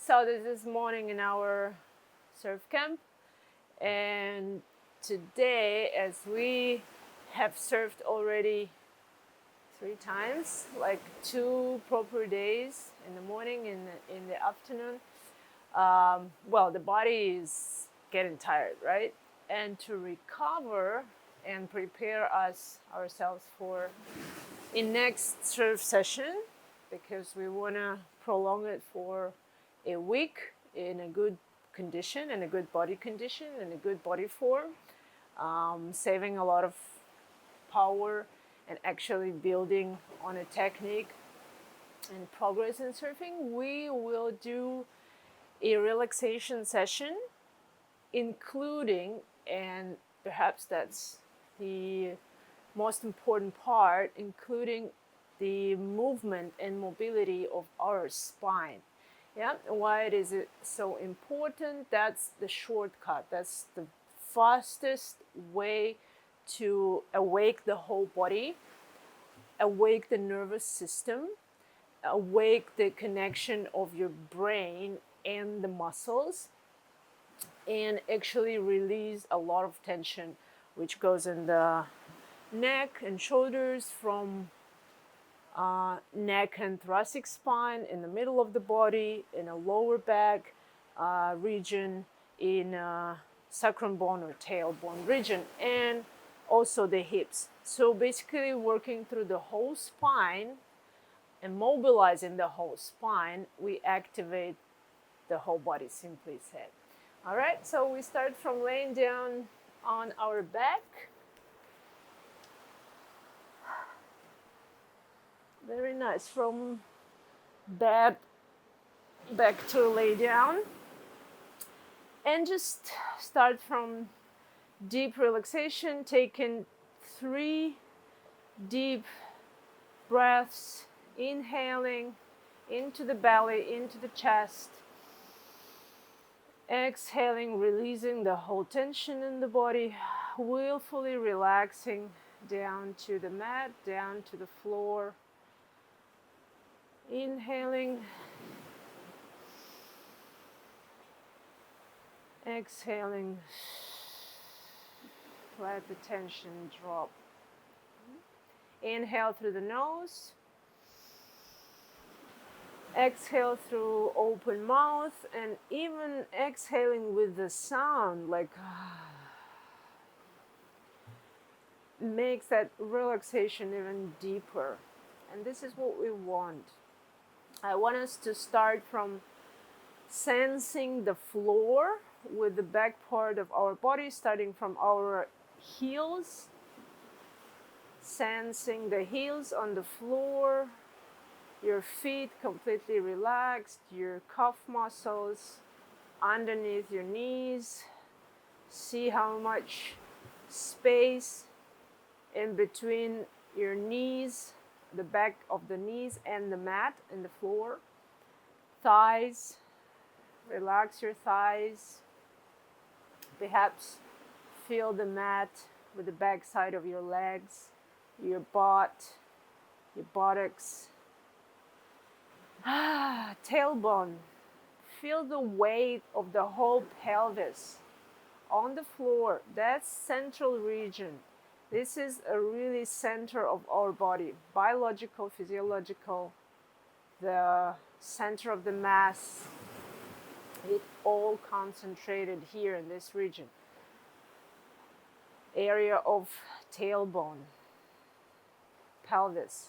So this is morning in our surf camp, and today, as we have surfed already 3 times, like 2 proper days in the morning and in the afternoon, well, the body is getting tired, right? And to recover and prepare ourselves for a next surf session, because we want to prolong it for a week in a good condition and a good body condition and a good body form, saving a lot of power and actually building on a technique and progress in surfing. We will do a relaxation session, including, and perhaps that's the most important part, including the movement and mobility of our spine. Yeah, why is it so important? That's the shortcut. That's the fastest way to awake the whole body, awake the nervous system, awake the connection of your brain and the muscles, and actually release a lot of tension which goes in the neck and shoulders, from neck and thoracic spine, in the middle of the body, in a lower back region, in sacrum bone or tailbone region, and also the hips. So basically working through the whole spine and mobilizing the whole spine, we activate the whole body, simply said. All right, so we start from laying down on our back. Very nice. From bed back to lay down. And just start from deep relaxation, taking 3 deep breaths, inhaling into the belly, into the chest. Exhaling, releasing the whole tension in the body, willfully relaxing down to the mat, down to the floor. Inhaling, exhaling, let the tension drop. Inhale through the nose, exhale through open mouth, and even exhaling with the sound like makes that relaxation even deeper. And this is what we want. I want us to start from sensing the floor with the back part of our body, starting from our heels, sensing the heels on the floor, your feet completely relaxed, your calf muscles underneath your knees. See how much space in between your knees, the back of the knees and the mat and the floor. Thighs, relax your thighs. Perhaps feel the mat with the back side of your legs, your butt, your buttocks. Tailbone. Feel the weight of the whole pelvis on the floor. That's central region. This is a really center of our body, biological, physiological, the center of the mass. It all concentrated here in this region. Area of tailbone, pelvis.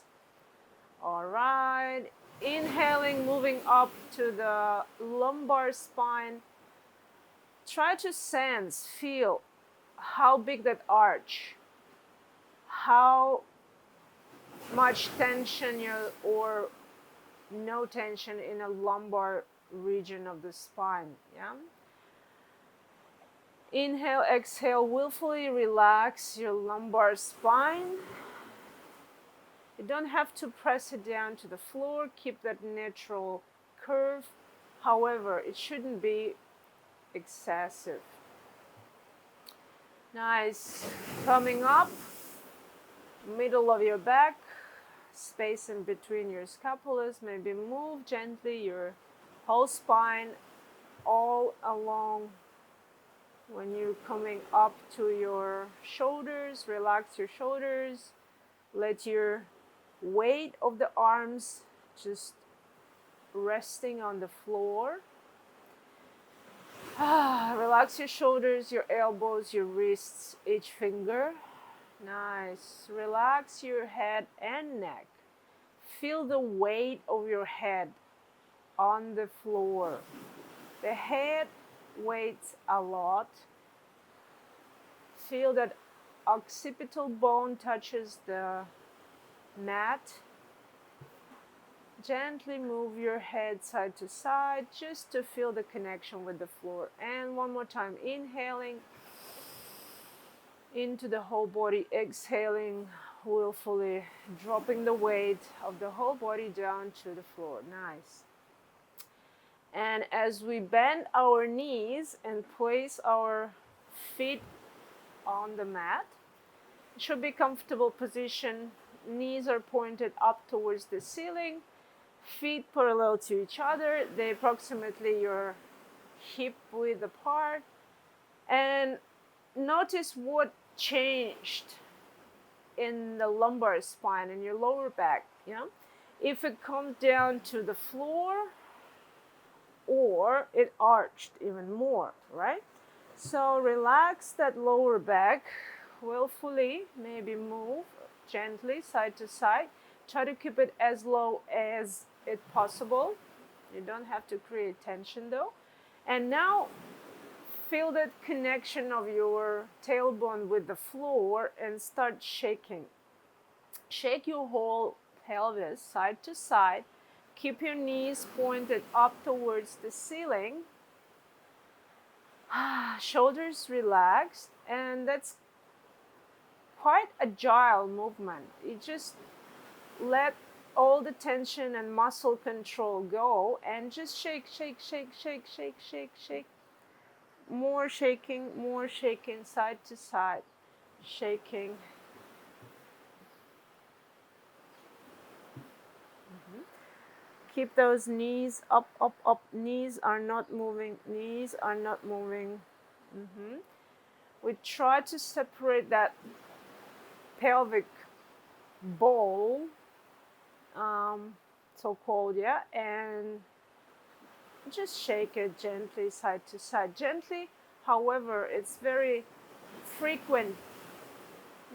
All right. Inhaling, moving up to the lumbar spine. Try to sense, feel how big that arch, how much tension or no tension in a lumbar region of the spine. Yeah. Inhale, exhale, willfully relax your lumbar spine. You don't have to press it down to the floor. Keep that natural curve. However, it shouldn't be excessive. Nice. Coming up, middle of your back, space in between your scapulas. Maybe move gently your Whole spine all along. When you're coming up to your shoulders, relax your shoulders. Let your weight of the arms just resting on the floor. Relax your shoulders, your elbows, your wrists, each finger. Nice. Relax your head and neck. Feel the weight of your head on the floor. The head weighs a lot. Feel that occipital bone touches the mat. Gently move your head side to side just to feel the connection with the floor. And one more time, inhaling into the whole body, exhaling willfully, dropping the weight of the whole body down to the floor. Nice. And as we bend our knees and place our feet on the mat, it should be comfortable position. Knees are pointed up towards the ceiling, feet parallel to each other. They approximately your hip width apart. And notice what changed in the lumbar spine and your lower back. If it comes down to the floor, or it arched even more, right? So relax that lower back willfully, maybe move gently side to side. Try to keep it as low as it possible. You don't have to create tension though. And now feel that connection of your tailbone with the floor and start shaking. Shake your whole pelvis side to side. Keep your knees pointed up towards the ceiling. Shoulders relaxed, and that's quite agile movement. You just let all the tension and muscle control go and just shake, shake, shake, shake, shake, shake, shake. More shaking, side to side, shaking. Keep those knees up, up, up. Knees are not moving. Knees are not moving. We try to separate that pelvic bowl, so-called, and just shake it gently side to side. Gently, however, it's very frequent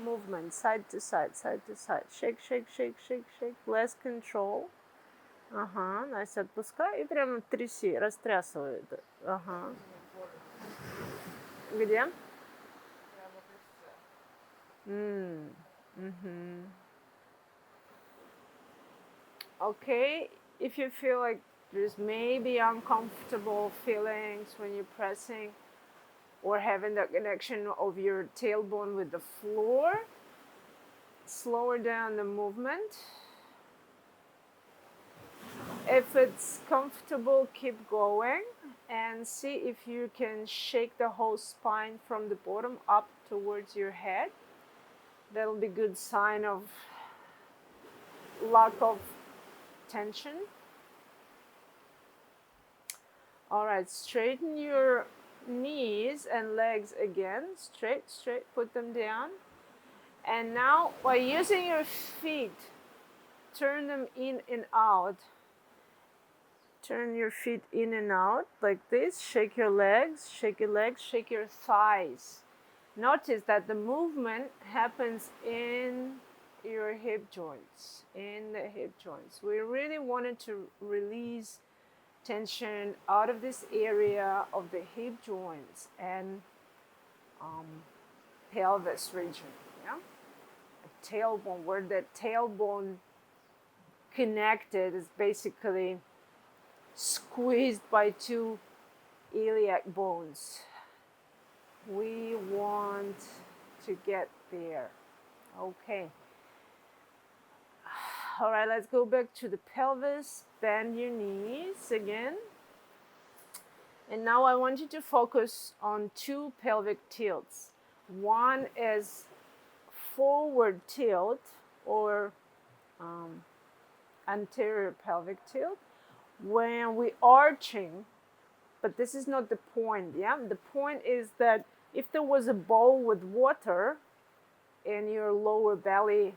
movement, side to side, side to side. Shake, shake, shake, shake, shake. Less control. Настя, отпускай и прямо тряси, растрясывай это. Где? Okay, if you feel like there's maybe uncomfortable feelings when you're pressing or having that connection of your tailbone with the floor, slower down the movement. If it's comfortable, keep going and see if you can shake the whole spine from the bottom up towards your head. That'll be a good sign of lack of tension. All right, straighten your knees and legs again. Straight, straight, put them down. And now, by using your feet, turn them in and out. Turn your feet in and out like this. Shake your legs, shake your thighs. Notice that the movement happens in your hip joints, in the hip joints. We really wanted to release tension out of this area of the hip joints and pelvis region. A tailbone, where the tailbone connected is basically squeezed by two iliac bones. We want to get there. Okay. All right, let's go back to the pelvis. Bend your knees again. And now I want you to focus on two pelvic tilts. One is forward tilt or anterior pelvic tilt, when we arching, but this is not the point. Yeah, the point is that if there was a bowl with water in your lower belly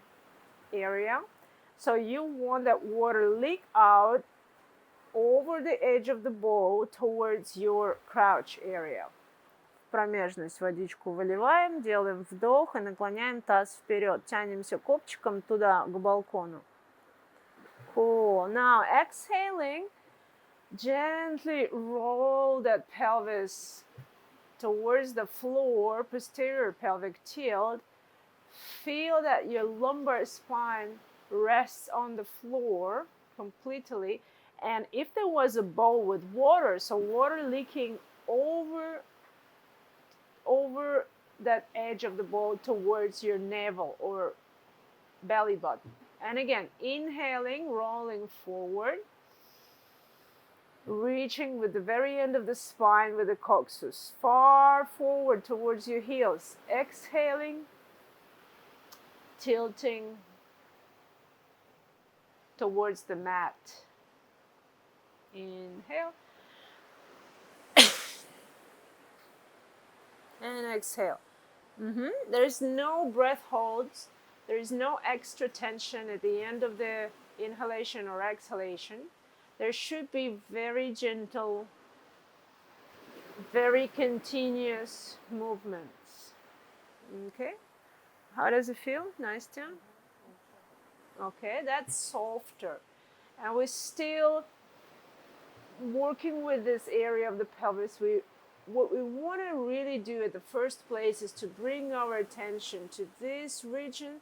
area, so you want that water leak out over the edge of the bowl towards your crouch area. В промежность водичку выливаем, делаем вдох и наклоняем таз вперед. Тянемся копчиком туда, к балкону. Cool. Now exhaling, gently roll that pelvis towards the floor, posterior pelvic tilt. Feel that your lumbar spine rests on the floor completely. And if there was a bowl with water, so water leaking over that edge of the bowl towards your navel or belly button. And again, inhaling, rolling forward, reaching with the very end of the spine with the coccyx far forward towards your heels. Exhaling, tilting towards the mat. Inhale. And exhale. There's no breath holds. There's no extra tension at the end of the inhalation or exhalation. There should be very gentle, very continuous movements. Okay? How does it feel, Nastya? Okay, that's softer. And we're still working with this area of the pelvis. What we want to really do at the first place is to bring our attention to this region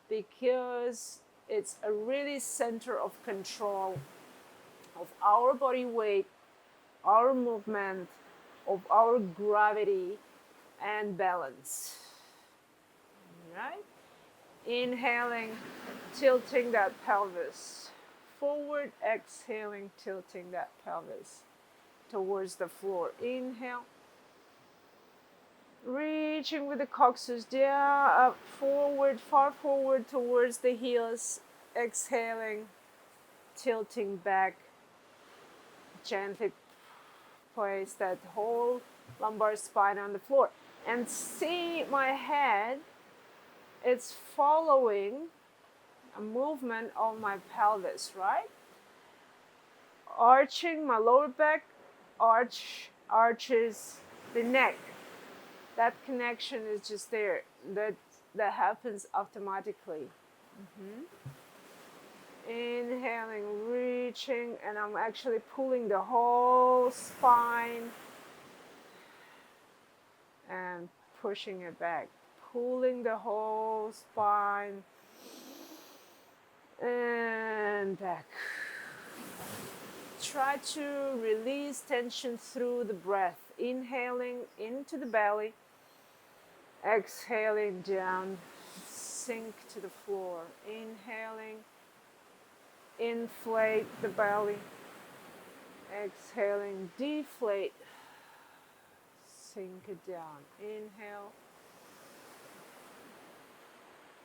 because it's a really center of control of our body weight, our movement, of our gravity and balance. Right? Inhaling, tilting that pelvis forward, exhaling, tilting that pelvis towards the floor. Inhale. Reaching with the coccyx down, up, forward, far forward towards the heels. Exhaling, tilting back. Gently place that whole lumbar spine on the floor. And see my head, it's following a movement of my pelvis, right? Arching my lower back, arches the neck. That connection is just there. That happens automatically. Inhaling, reaching, and I'm actually pulling the whole spine and pushing it back. Pulling the whole spine and back. Try to release tension through the breath. Inhaling into the belly. Exhaling down, sink to the floor. Inhaling, inflate the belly. Exhaling, deflate, sink it down. Inhale.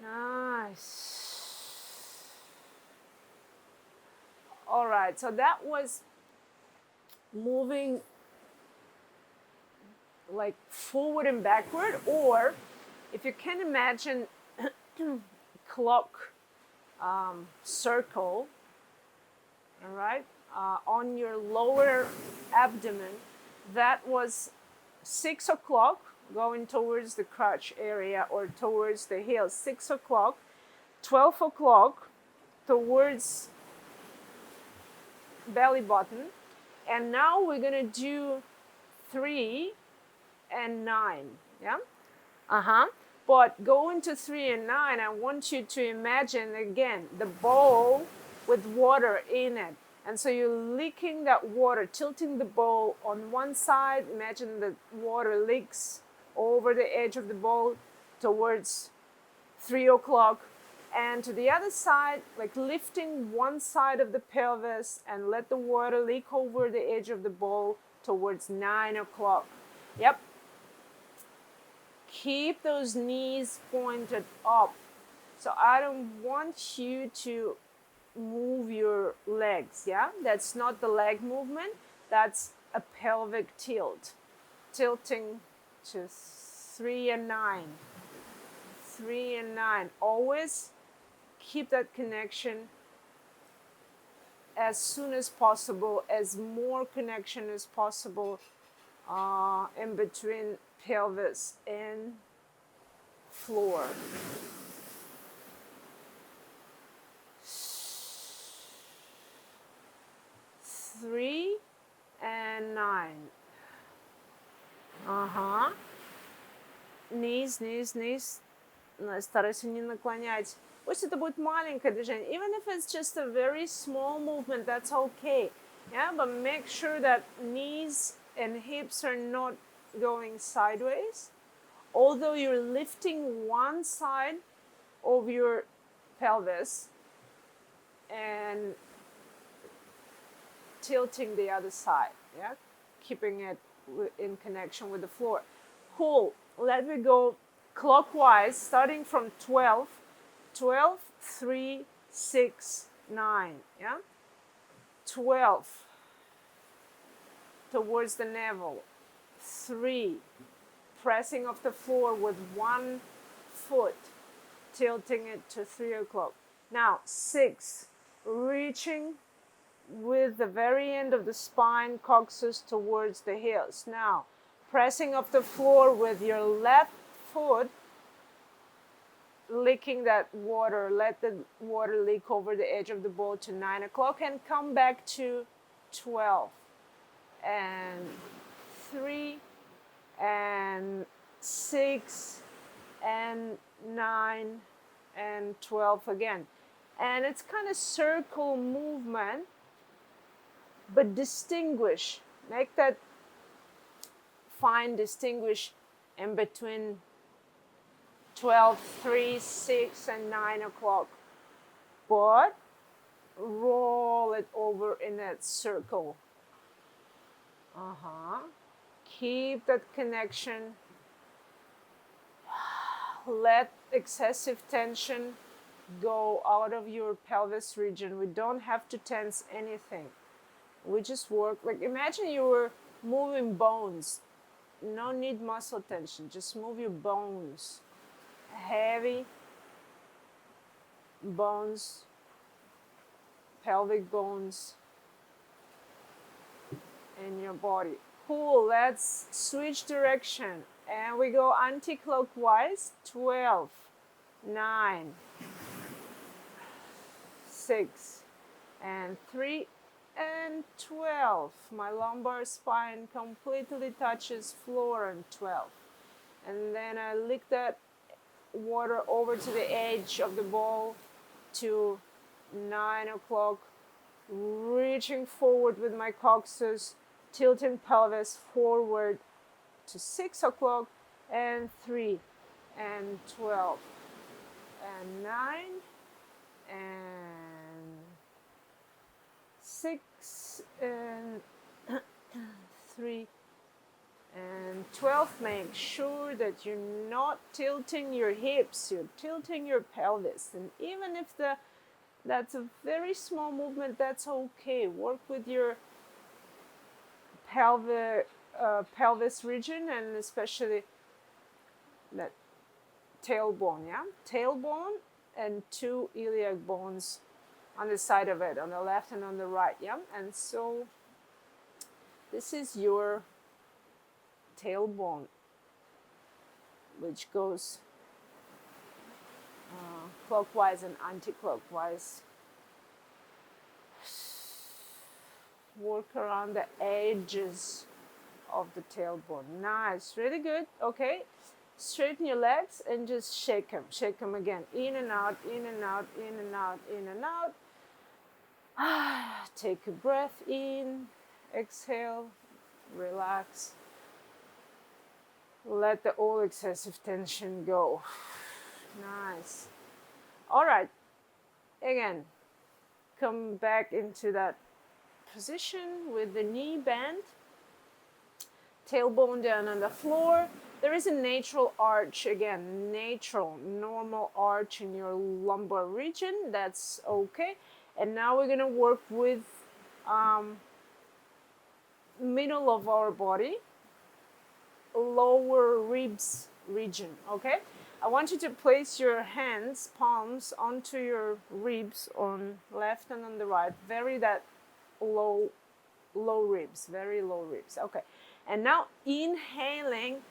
Nice. All right, so that was moving like forward and backward, or if you can imagine clock circle, all right, on your lower abdomen, that was 6 o'clock going towards the crotch area or towards the heels. 6 o'clock, 12 o'clock towards belly button, and now we're gonna do 3 and 9, yeah? But going to 3 and 9, I want you to imagine again the bowl with water in it. And so you're leaking that water, tilting the bowl on one side. Imagine the water leaks over the edge of the bowl towards 3 o'clock. And to the other side, like lifting one side of the pelvis and let the water leak over the edge of the bowl towards 9 o'clock. Yep. Keep those knees pointed up. So I don't want you to move your legs, yeah? That's not the leg movement, that's a pelvic tilt. Tilting to 3 and 9. 3 and 9. Always keep that connection as soon as possible, as more connection as possible in between pelvis and floor. 3 and 9. Ага. Низ, низ, низ. Старайся не наклонять. Пусть это будет маленькое движение. Even if it's just a very small movement, that's okay. Yeah, but make sure that knees and hips are not going sideways. Although you're lifting one side of your pelvis and tilting the other side, yeah, keeping it in connection with the floor. Cool. Let me go clockwise, starting from 12, 12, 3, 6, 9, yeah? 12 towards the navel, 3, pressing off the floor with one foot, tilting it to 3 o'clock. Now, 6, reaching with the very end of the spine, coccyx towards the heels. Now, pressing off the floor with your left foot, licking that water, let the water leak over the edge of the bowl to 9 o'clock and come back to 12 and 3 and 6 and 9 and 12 again. And it's kind of circle movement, but distinguish, make that fine distinguish in between 12, 3, 6, and 9 o'clock. But roll it over in that circle. Keep that connection. Let excessive tension go out of your pelvis region. We don't have to tense anything. We just work, like imagine you were moving bones. No need muscle tension, just move your bones. Heavy bones, pelvic bones in your body. Cool, let's switch direction. And we go anti-clockwise, 12, 9, 6, and 3, and 12. My lumbar spine completely touches floor on 12. And then I lick that water over to the edge of the bowl to 9 o'clock, reaching forward with my coccyx, tilting pelvis forward to 6 o'clock, and 3 and 12 and 9 and 6 and 3 and 12. Make sure that you're not tilting your hips, you're tilting your pelvis. And even if that's a very small movement, that's okay. Work with your pelvis region, and especially that tailbone, yeah? Tailbone and 2 iliac bones on the side of it, on the left and on the right, yeah? And so this is your tailbone, which goes clockwise and anti-clockwise. Work around the edges of the tailbone. Nice, really good. Okay, straighten your legs and just shake them again, in and out, in and out, in and out, in and out. Take a breath in, exhale, relax. Let the all excessive tension go. Nice. All right, again, come back into that position with the knee bent, tailbone down on the floor. There is a natural arch, again, natural, normal arch in your lumbar region. That's okay. And now we're gonna work with middle of our body, lower ribs region, okay? I want you to place your hands, palms, onto your ribs on left and on the right. Very that low ribs, very low ribs. Okay. And now inhaling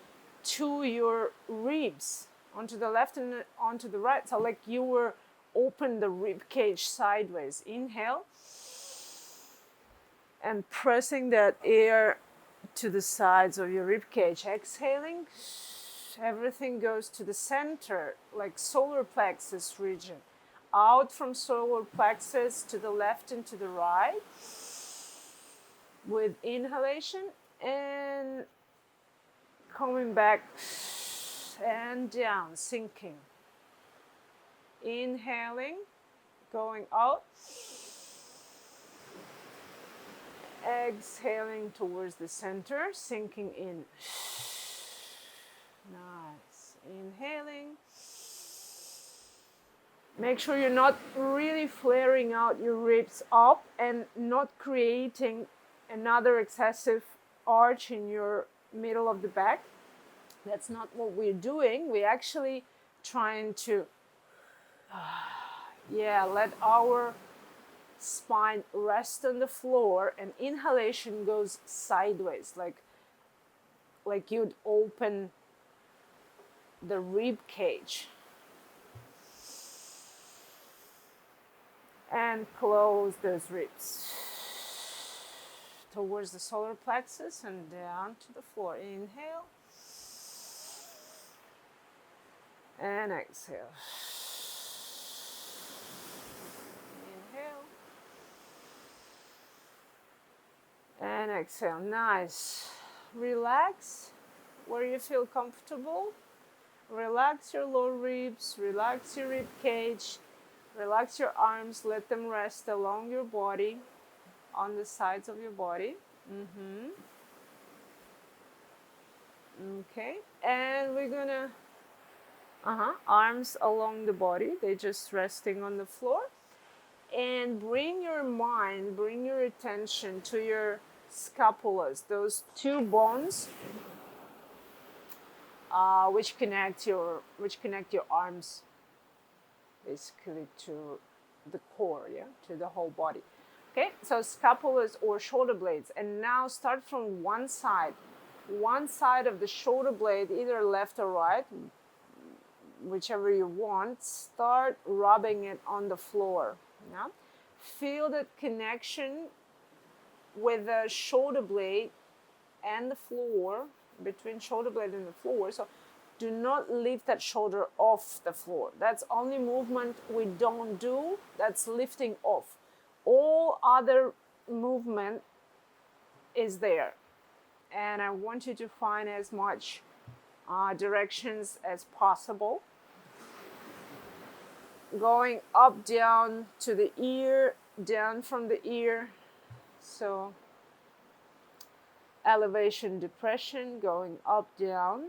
to your ribs onto the left and onto the right. So like you were open the rib cage sideways. Inhale and pressing that air to the sides of your rib cage. Exhaling, everything goes to the center, like solar plexus region. Out from solar plexus to the left and to the right with inhalation, and coming back and down, sinking. Inhaling, going out. Exhaling towards the center, sinking in. Nice. Inhaling. Make sure you're not really flaring out your ribs up and not creating another excessive arch in your middle of the back. That's not what we're doing. We're actually trying to let our spine rest on the floor, and inhalation goes sideways, like you'd open the rib cage and close those ribs towards the solar plexus and down to the floor. Inhale and exhale. Inhale and exhale. Nice. Relax where you feel comfortable. Relax your lower ribs, relax your rib cage, relax your arms, let them rest along your body, on the sides of your body. Okay, and we're gonna arms along the body, they're just resting on the floor. And bring your mind, bring your attention to your scapulas, those two bones which connect your arms basically to the core, to the whole body. Okay, so scapulas or shoulder blades. And now start from one side of the shoulder blade, either left or right, whichever you want. Start rubbing it on the floor. Yeah? Feel that connection with the shoulder blade and the floor, between shoulder blade and the floor. So do not lift that shoulder off the floor. That's only movement we don't do. That's lifting off. All other movement is there. And I want you to find as much directions as possible. Going up, down to the ear, down from the ear. So elevation, depression, going up, down.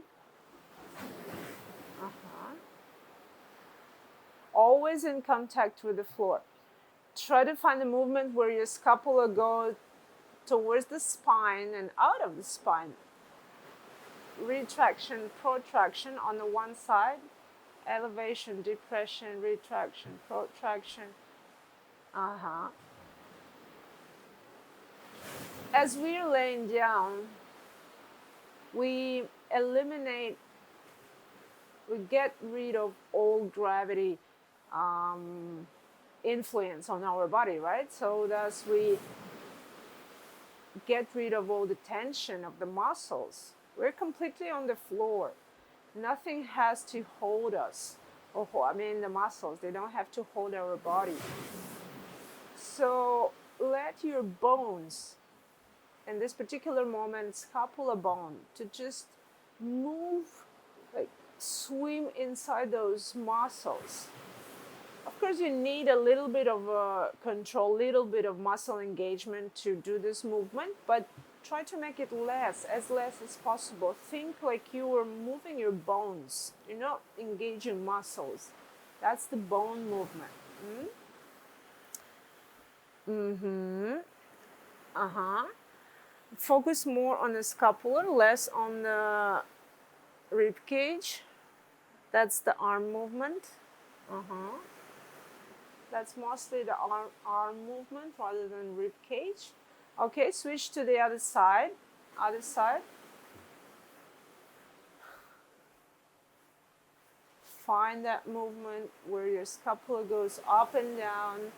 Always in contact with the floor. Try to find a movement where your scapula goes towards the spine and out of the spine. Retraction, protraction on the one side. Elevation, depression, retraction, protraction. As we're laying down, we get rid of all gravity influence on our body, right? So thus we get rid of all the tension of the muscles. We're completely on the floor. Nothing has to hold us. The muscles, they don't have to hold our body. So let your bones, in this particular moment, scapula bone, to just move, like swim inside those muscles. Of course, you need a little bit of control, little bit of muscle engagement to do this movement, but try to make it as less as possible. Think like you are moving your bones. You're not engaging muscles. That's the bone movement. Mm-hmm. Uh-huh. Focus more on the scapula, less on the rib cage. That's the arm movement. Uh-huh. That's mostly the arm movement rather than rib cage. Okay, switch to the other side. Other side. Find that movement where your scapula goes up and down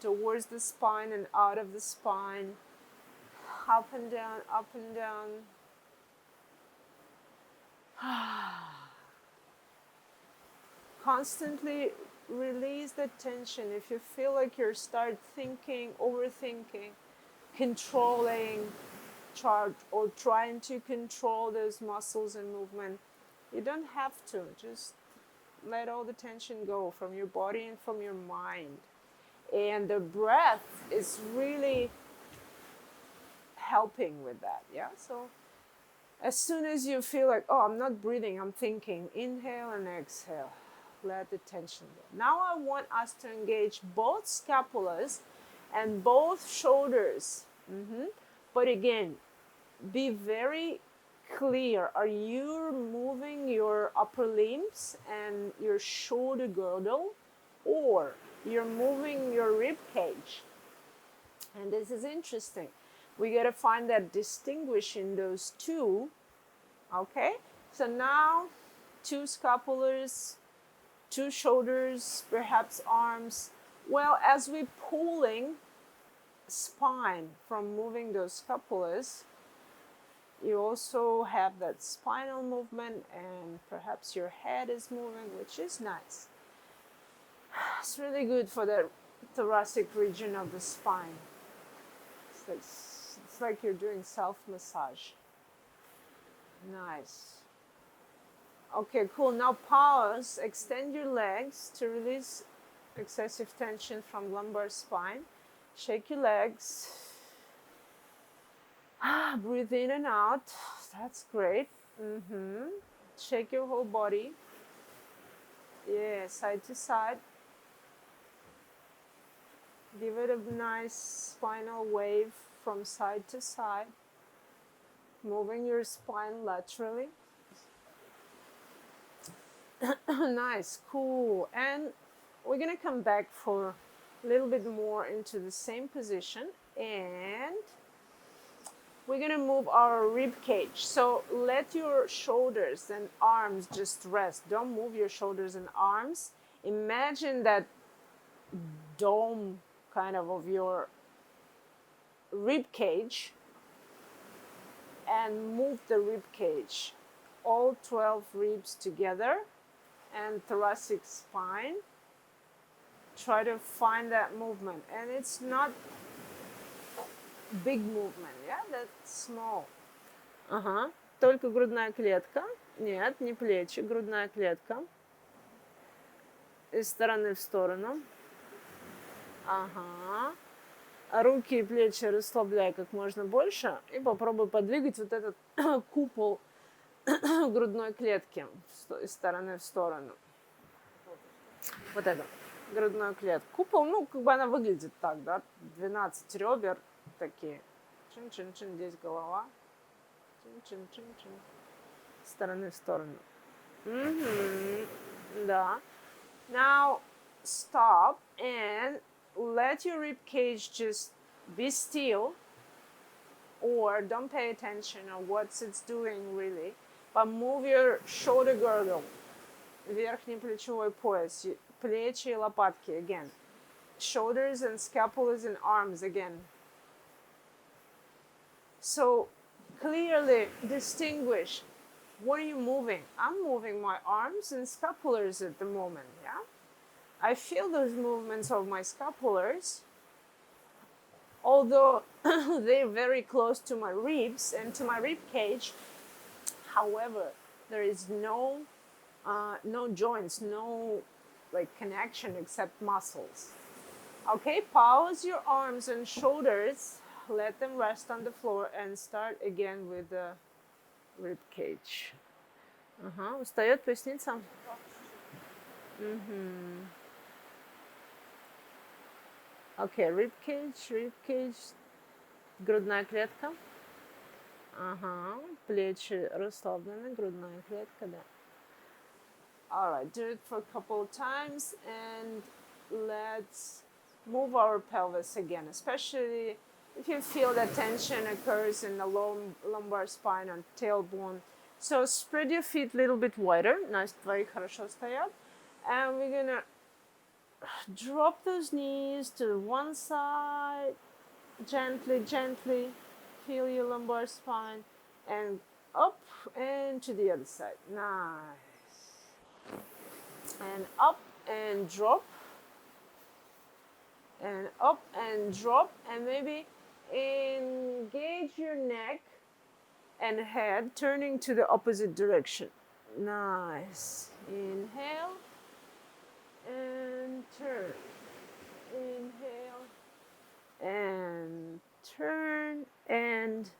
towards the spine and out of the spine. Up and down, up and down. Constantly release the tension. If you feel like you start thinking, overthinking, controlling, or trying to control those muscles and movement, you don't have to. Just let all the tension go from your body and from your mind. And the breath is really helping with that. Yeah. So as soon as you feel like, oh, I'm not breathing, I'm thinking, inhale and exhale. Let the tension go. Now I want us to engage both scapulas and both shoulders. But again, be very clear. Are you moving your upper limbs and your shoulder girdle, or you're moving your rib cage? And this is interesting. We got to find that distinguishing those two. Okay, so now two scapulars, two shoulders, perhaps arms. Well, as we're pulling spine from moving those scapulars, you also have that spinal movement, and perhaps your head is moving, which is nice. It's really good for the thoracic region of the spine. It's like you're doing self-massage. Nice. Okay, cool. Now pause, extend your legs to release excessive tension from lumbar spine. Shake your legs. Breathe in and out. That's great. Shake your whole body. Yeah, side to side. Give it a nice spinal wave from side to side. Moving your spine laterally. Nice, cool. And we're gonna come back for a little bit more into the same position, and we're gonna move our rib cage. So let your shoulders and arms just rest. Don't move your shoulders and arms. Imagine that dome kind of your rib cage, and move the rib cage, all 12 ribs together, and thoracic spine. Try to find that movement, and it's not big movement, yeah, that's small. Ага, только грудная клетка. Нет, не плечи, грудная клетка. Из стороны в сторону. Ага. Руки и плечи расслабляй как можно больше, и попробуй подвигать вот этот купол грудной клетки из стороны в сторону. Вот это, грудную клетку. Купол, ну, как бы она выглядит так, да, 12 ребер такие. Чин-чин-чин, здесь голова. Чин-чин-чин-чин. С стороны в сторону. Да. Now, stop and let your rib cage just be still, or don't pay attention on what it's doing really, but move your shoulder girdle, верхний плечевой пояс, плечи и лопатки again, shoulders and scapulas and arms again. So clearly distinguish, what are you moving? I'm moving my arms and scapulars at the moment, yeah? I feel those movements of my scapulars, although they're very close to my ribs and to my rib cage. However, there is no joints, no like connection except muscles. Okay, pause your arms and shoulders, let them rest on the floor, and start again with the rib cage. Устает поясница? Okay, rib cage, грудная клетка. Ага, плечи расслаблены, грудная клетка, да. Alright, do it for a couple of times and let's move our pelvis again, especially if you feel that tension occurs in the lumbar spine or tailbone. So spread your feet a little bit wider. Nice, твои хорошо стоят. And we're gonna drop those knees to one side, gently, gently. Feel your lumbar spine and up and to the other side. Nice. And up and drop. And up and drop. And maybe engage your neck and head turning to the opposite direction. Nice. Inhale and turn. Inhale and turn, and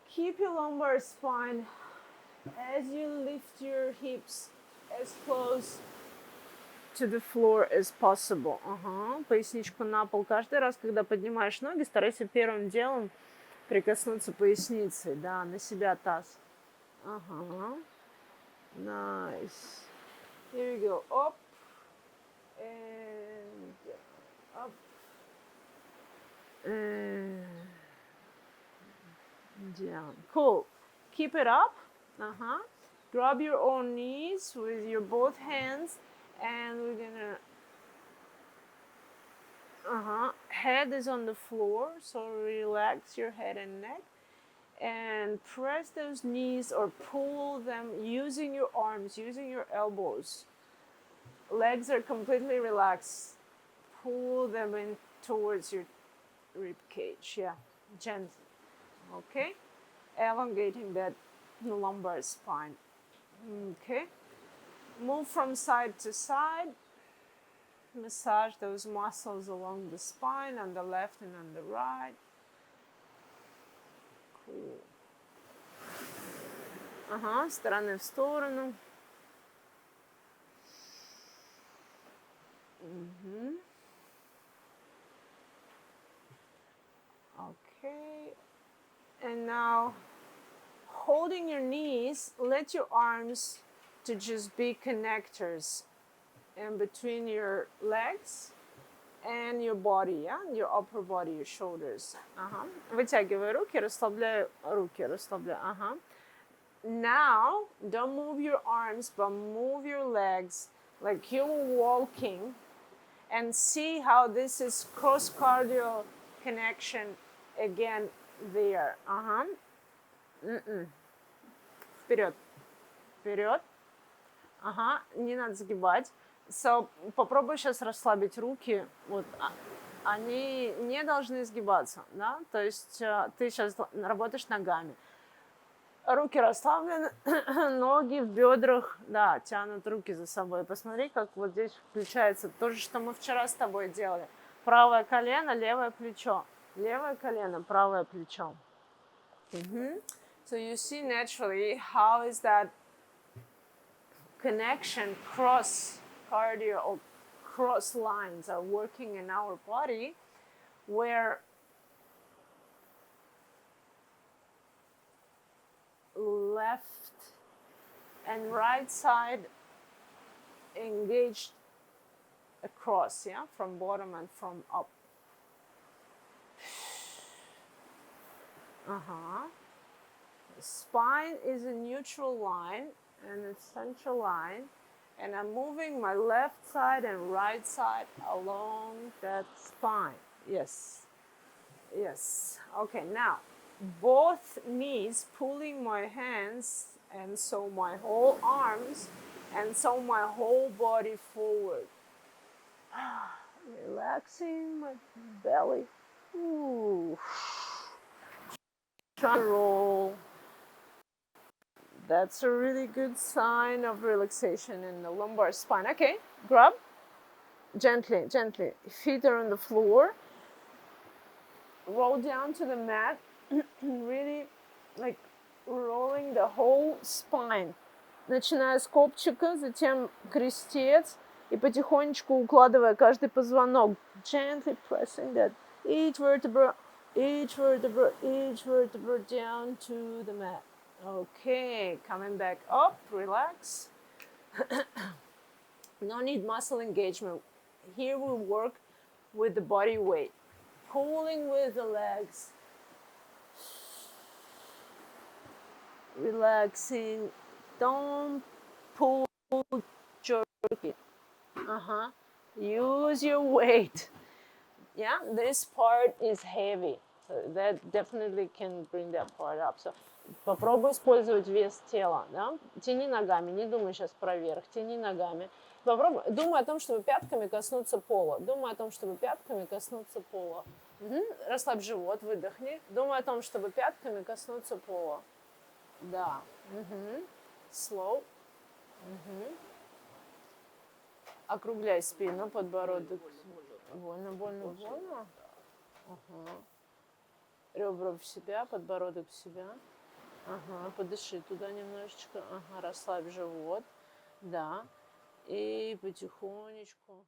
keep your lumbar spine as you lift your hips as close to the floor as possible. Ага. Поясничку на пол. Каждый раз, когда поднимаешь ноги, старайся первым делом прикоснуться поясницей, да, на себя таз. Ага. Nice. Here we go. Up and up and down. Cool. Keep it up. Grab your own knees with your both hands, and we're gonna. Head is on the floor, so relax your head and neck, and press those knees or pull them using your arms, using your elbows. Legs are completely relaxed. Pull them in towards your rib cage. Yeah, gently. Okay, elongating that lumbar spine. Okay, move from side to side. Massage those muscles along the spine on the left and on the right. Cool. Стороны в сторону. Okay. And now, holding your knees, let your arms to just be connectors in between your legs and your body, yeah? Your upper body, your shoulders. Вытягивай руки, расслабляй руки, расслабляй. Now, don't move your arms, but move your legs like you're walking, and see how this is cross-cardial connection again there. Вперед. Вперед. Не надо загибать. So, попробуй сейчас расслабить руки. Вот, они не должны сгибаться, да? То есть ты сейчас работаешь ногами. Руки расслаблены, ноги в бедрах, да, тянут руки за собой. Посмотри, как вот здесь включается то же, что мы вчера с тобой делали. Правое колено, левое плечо. Левое колено, правое плечо. So you see naturally how is that connection cross cardio or cross lines are working in our body, where left and right side engaged across, yeah, from bottom and from up. The spine is a neutral line and a central line, and I'm moving my left side and right side along that spine. Yes. Yes. Okay, now both knees pulling my hands, and so my whole arms, and so my whole body forward. Relaxing my belly. Ooh. Try to roll. That's a really good sign of relaxation in the lumbar spine. Okay, grab. Gently, gently. Feet are on the floor. Roll down to the mat. Really like rolling the whole spine. Начиная с копчика, затем крестец, и потихонечку укладывая каждый позвонок gently pressing that each vertebra down to the mat. Okay, coming back up, relax. No need muscle engagement. Here we work with the body weight, pulling with the legs, relaxing. Don't pull, jerk it. Use your weight. Yeah, this part is heavy. So that definitely can bring that part up. So попробуй использовать вес тела. Да? Тяни ногами, не думай сейчас про верх, тяни ногами. Попробуй, думай о том, чтобы пятками коснуться пола. Думай о том, чтобы пятками коснуться пола. Угу. Расслабь живот, выдохни. Думай о том, чтобы пятками коснуться пола. Да. Угу. Slow. Угу. Округляй спину, подбородок. Больно, больно, больно. Ага. Ребра в себя, подбородок в себя. Ага, подыши туда немножечко. Ага, расслабь живот. Да. И потихонечку.